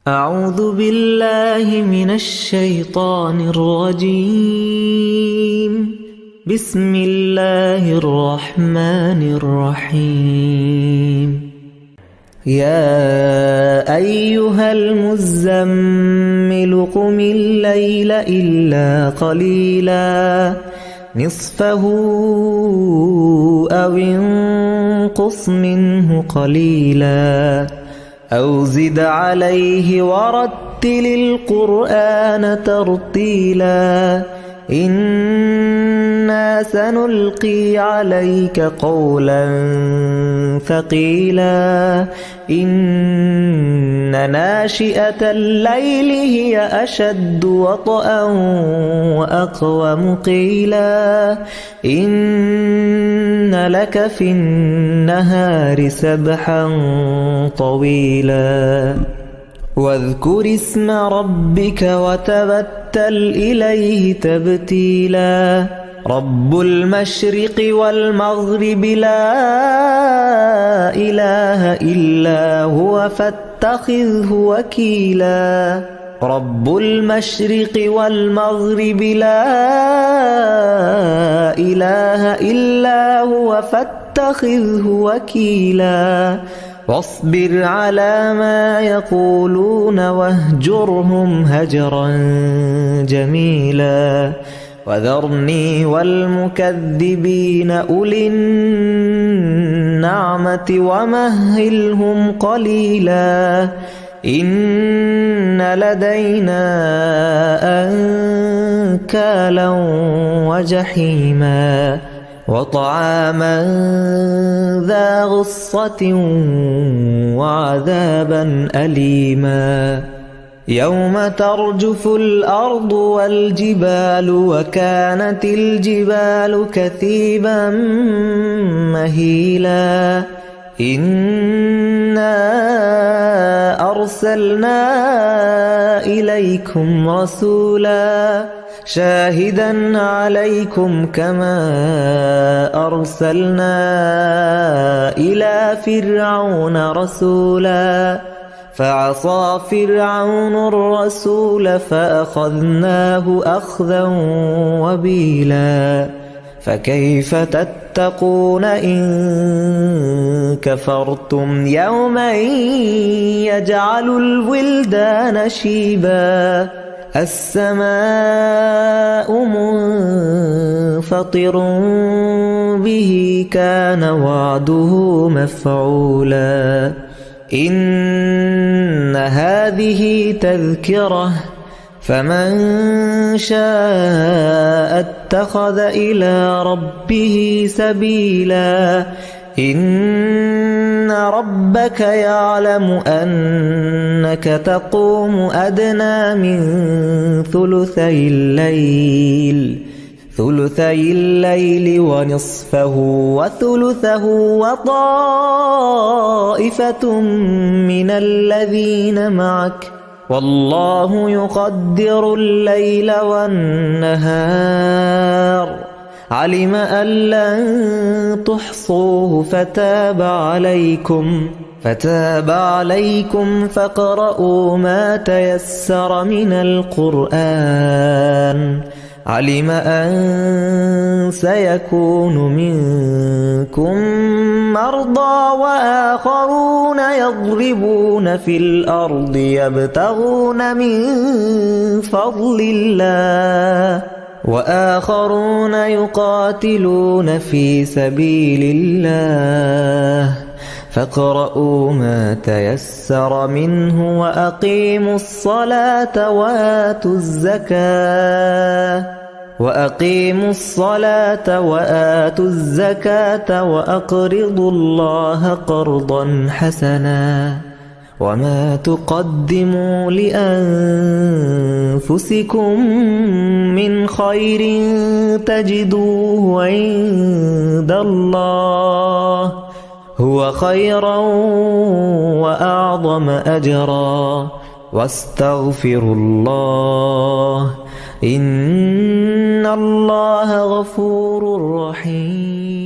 أعوذ بالله من الشيطان الرجيم. بسم الله الرحمن الرحيم. يا أيها المزمل قم الليل إلا قليلا نصفه أو انقص منه قليلا أو زد عليه ورتل القرآن ترتيلا إنا سنلقي عليك قولا ثقيلا إن ناشئة الليل هي أشد وطئا وأقوم قيلا إن لك في النهار سبحا طويلا واذكر اسم ربك وتبتل إليه تبتيلا رب المشرق والمغرب لا إله إلا هو فاتخذه وكيلا رب المشرق والمغرب لا إله إلا هو فاتخذه وكيلا واصبر على ما يقولون واهجرهم هجرا جميلا وذرني والمكذبين أولي النعمة ومهلهم قليلا إن لدينا أنكالا وجحيما وطعاما ذا غصة وعذابا أليما يوم ترجف الأرض والجبال وكانت الجبال كثيبا مهيلا إنا أرسلنا إليكم رسولا شاهدا عليكم كما أرسلنا إلى فرعون رسولا فعصى فرعون الرسول فأخذناه أخذا وبيلا فكيف تتقون إن كفرتم يوما يجعل الولدان شيبا السماء منفطر به كان وعده مفعولا إن هذه تذكرة فمن شاء اتخذ إلى ربه سبيلا إن ربك يعلم أنك تقوم أدنى من ثلثي الليل ونصفه وثلثه وطائفة من الذين معك والله يقدر الليل والنهار علم أن لن تحصوه فتاب عليكم فاقرؤوا ما تيسر من القرآن علم أن سيكون منكم مرضى وآخرون يضربون في الأرض يبتغون من فضل الله وآخرون يقاتلون في سبيل الله فاقرؤوا ما تيسر منه وأقيموا الصلاة وآتوا الزكاة وأقرضوا الله قرضا حسنا وما تقدموا لأنفسكم من خير تجدوه عند الله هو خيرا وأعظم أجرا واستغفروا الله إن الله غفور رحيم.